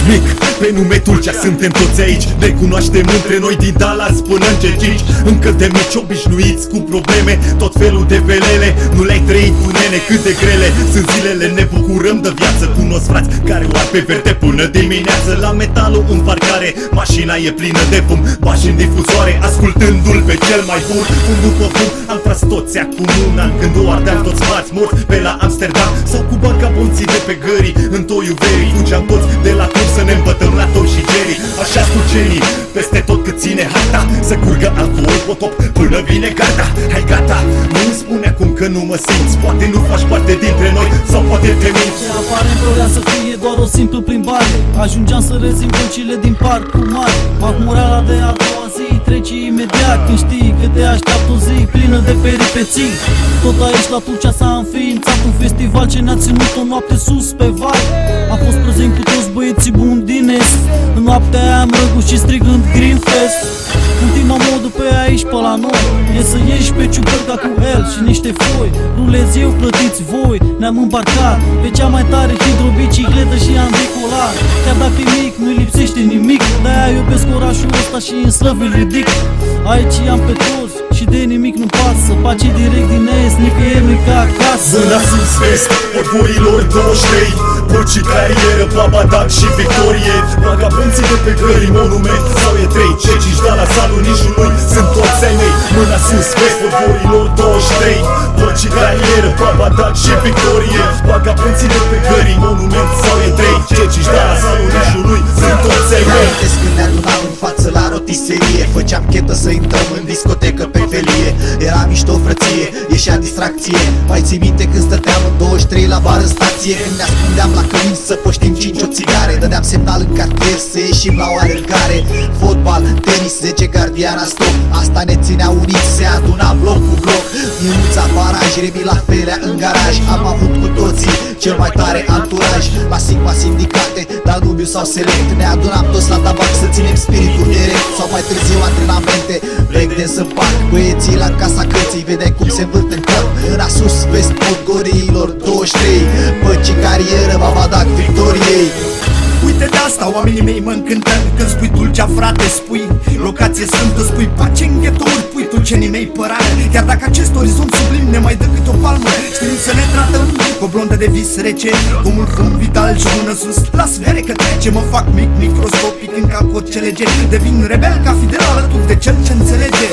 mic, pe nume Tulcea suntem toți aici. Ne cunoaștem între noi din Dallas până în G5. Încă de mici obișnuiți cu probleme, tot felul de velele. Nu le-ai trăit cu nene, cât de grele sunt zilele, ne bucurăm de viață. Cunosc frați care o ar pe verde până dimineață. La metalul în parcare, mașina e plină de fum, bași în difuzoare, ascultându-l pe cel mai bun. Fum după fum, am tras toți acum un an, când o ardeam toți marți morți pe la Amsterdam. Sau cu vagabonții de pe gării, în toiul verii. Fugeam toți de la club să ne îmbătăm la Tom și Jerry. Așa cu genii, peste tot cât ține harta, să curgă alcool potop până vine gata. Hai gata, nu-mi spune acum că nu mă simți. Poate nu faci parte dintre noi, sau poate te minți. Aparent vroia să fie doar o simplă plimbare. Ajungeam să rezim vocile din parcul mare. Mahmurala de a doua zi trece imediat, când știi că te așteaptă o zi plină de peripeții. Tot aici la Tulcea s-a înființat un festival ce ne-a ținut o noapte sus pe val. Am fost prezent cu toți băieții buni din est. În noaptea aia am răgușit strigând Greenfest. Ultima modă pe aici pe la noi e să ieși pe ciuperca cu el și niște foi. Rulez eu, plătiți voi, ne-am îmbarcat pe cea mai tare hidrobicicletă și am decolat. Chiar dacă e mic, nu-i lipsește nimic, de-aia iubesc orașul ăsta și în slăv îl ridic. Aici am pe toți și de nimic nu pasă, pace direct din est, nicăieri nu-i ca acasă. Zâna sus vest, podvorilor 23, Porci carieră, Babadag și victorie. Vagabonții de pe gări, monument sau e 3, cei ce-și da la salul nișului sunt toți ai mei. Mâna sus vest, podvorilor 23, Porci carieră, Babadag și victorie. Vagabonții de pe gări, monument sau e 3, cei ce-și da la salul nișului sunt toți ai mei. Mi-amintesc când ne adunam în față la rotiserie, făceam chetă să intrăm în discotecă pe felie. Era mișto frăție, ieșea distracție. Mai ții minte când stăteam în 23 la bar în stație, când ne ascundeam la cămin să păștim 5 o țigare. Dădeam semnal în cartier să ieșim la o alergare. Fotbal, tenis, 10 gardiana stop, asta ne ținea uniți, se aduna bloc cu bloc. Miuța, baraj, Remi la felea în garaj. Am avut cu toții cel mai tare anturaj. La Sigma, sindicate, Danubiu sau Select, ne adunam toți la tabac să ținem spiritul direct. Sau mai târziu antrenamente, breakdance în parc. Băieții la casa cății, vedeai cum se învârt în cap. Mâna sus, vest, podgoriilor 23, Păci carieră, Babadag victoriei. Uite de asta oamenii mei mă încântă când spui Tulcea, frate, spui locație sfântă, spui pace în ghetouri, pui tulcenii mei părare. Chiar dacă acest orizont sublim ne mai dă câte o palmă, știm să ne tratăm cu o blondă de vis rece, cu mult rum vital și mână sus. Las vere că trece, mă fac mic, microscopic, încalc orice lege. Devin rebel ca Fidel alături de cel ce înțelege.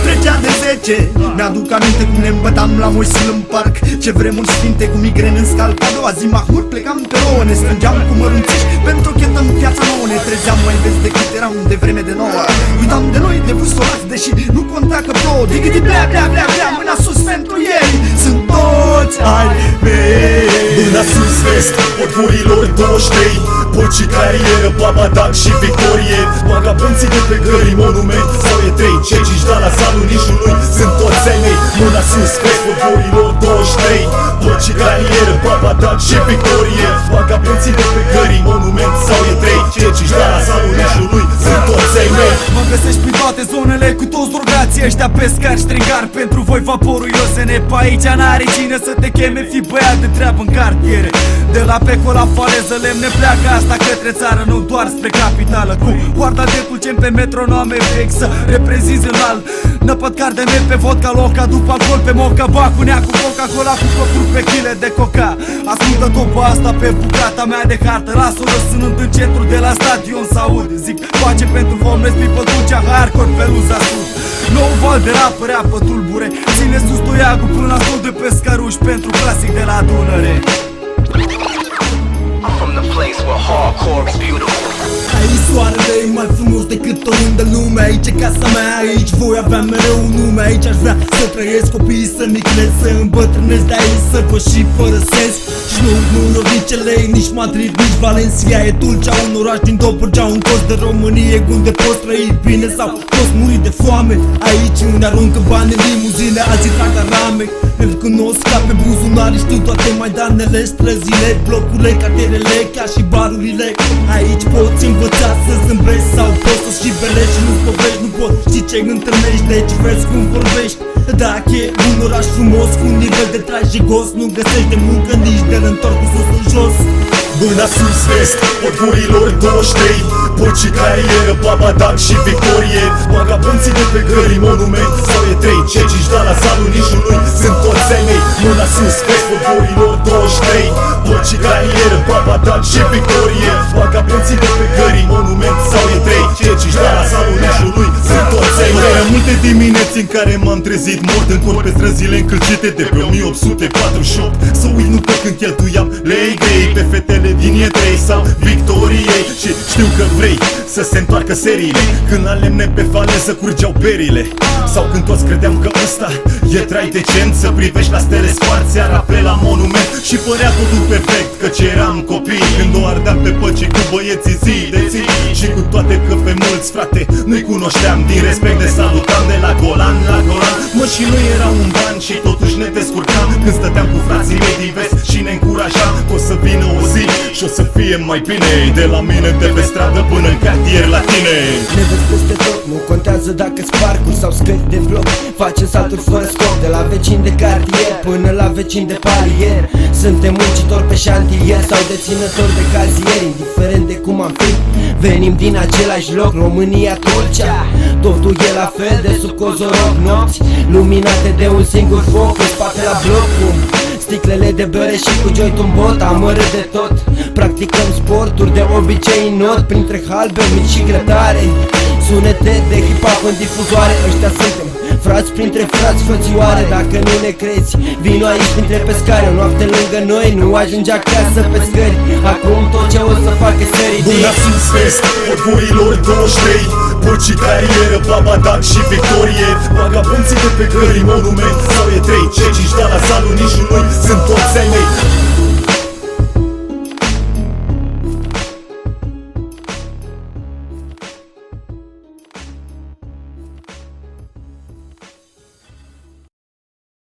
Trecea de 10, mi-aduc aminte cum ne îmbătam la Moisil în parc. Ce vremuri sfinte cu migren în scalp. A doua zi mahmur plecam pe rouă, ne strângeam cu mărunțiși pentru o chetă în piața nouă. Ne trezeam mai vezi decât eram de vreme de nouă. Uitam de noi, de vâsolați, deși nu conta că plouă. Digidi blea, blea, blea, blea, mâna sus pentru ei, sunt toți ai mei. Mâna sus vest, podvorilor 23, Porci carieră, Babadag și victorie. Vagabonții de pe gări, monument sau e 3, cei ce-și da la salul nișului sunt toți ai mei. Mâna sus vest, podvorilor 23, Porci carieră, Babadag și victorie. Vagabonții de pe gări, monument sau e 3, cei ce-și da la salul nișului sunt toți ai mei. Mă găsești prin toate zonele cu toți drogații ăștia pescari, strigari. Pentru voi vaporul Iosene, pe aici n-are cine să te cheme, fi băiat de treabă în cartiere. De la Peco la faleză lemne pleacă asta către țară, nu doar spre capitală. Cu hoarda de tulcem pe metronome vechi să reprezinți în alt. Năpăt cardemel pe vodka loca, după alcool pe moca, bacunea cu Coca-Cola cu copturi pe chile de coca. Ascultă topa asta pe bucata mea de hartă, las-o răsunând în centru de la stadion să aud. Zic pace pentru homeless people, Tulcea hardcore pe luza sud. Nou val de rapă, reapă tulbure, ține sus toiagul până la sol de pescaruși pentru clasic de la Dunăre. I'm from the place where hardcore is beautiful. Aici soarele e mai frumos decât oriunde în lume. Aici e casa mea, aici voi avea mereu un nume. Aici aș vrea să trăiesc, copiii să micnesc, să îmbătrânesc, de aici să vă și părăsesc. Și nu nici LA, nici Madrid, nici Valencia. E Tulcea, un oraș din Dobrogea, un cost de Românie, unde poți trăi bine sau poți muri de foame. Aici unde aruncă bani în limuzine, alții trag la rame. Îl cunosc ca pe buzunar, știu toate maidanele, străzile, blocurile, cartierele, chiar și barurile. Aici poți învăța să zâmbești sau poți să și belești și nu-ți povești. Nu poți ști ce întâlnești, deci vezi cum vorbești. Dacă e un oraș frumos cu un nivel de trai jigos, nu găsești de muncă nici de întors cu sus în jos. Mâna sus vest, podgurilor 23 Porci carieră, Baba Dag și victorie Vagabonții de pe gări, monument sau e 3 Cei ce-și da la salul nișului sunt toți ai mei Mâna sus vest, podgurilor 23 Porci carieră, Baba Dag și victorie Vagabonții de pe gări, monument sau e 3 Cei ce-și da la salul nișului sunt toți ai mei Multe dimineți în care m-am trezit mort în cor pe străzile încălcite de pe 1848 Să uit nu pot când cheltuiam lei grei pe fetele din E3 sau Victoriei Și știu că vrei să se întoarcă seriile Când la lemne pe faleză curgeau berile Sau când toți credeam că ăsta e trai decent Să privești la stele spart seara pe la monument Și părea totul perfect căci eram copii Când o ardeam pe păcii cu băieții zi de zi Și cu toate că pe mulți frate nu-i cunoșteam Din respect de salutam de la Golan la Golan Mă și nu era un ban și totuși ne descurcam Când stăteam cu frații mei din vest și ne încurajam Că o să vină o zi și o să fie mai bine De la mine de pe stradă până în cartier la tine Ne vezi peste tot, nu contează dacă-ți parcuri sau scări de bloc Facem salturi fără scop, de la vecini de cartier până la vecini de palier Suntem muncitori pe șantier sau deținători de cazier Indiferent de cum am fi, venim din același loc România, Tulcea, totul e la fel de sub cozoroc Nopți luminate de un singur foc în spate la bloc Sticlele de bere și cu joint un bot, amărât de tot Practicăm sporturi de obicei în not Printre halbe, mici și grătare Sunete de hip-hop în difuzoare Ăștia suntem, frați printre frați, frățioare Dacă nu ne crezi, vino aici printre pescari O noapte lângă noi, nu ajunge acasă pe scări Acum tot ce o să facă serii Mâna sus vest, podgurilor 23 Porci carieră, Baba Dag și victorie Vagabonții de pe gări, monument sau e 3 Cei ce-și da la salul nișului sunt toți ai mei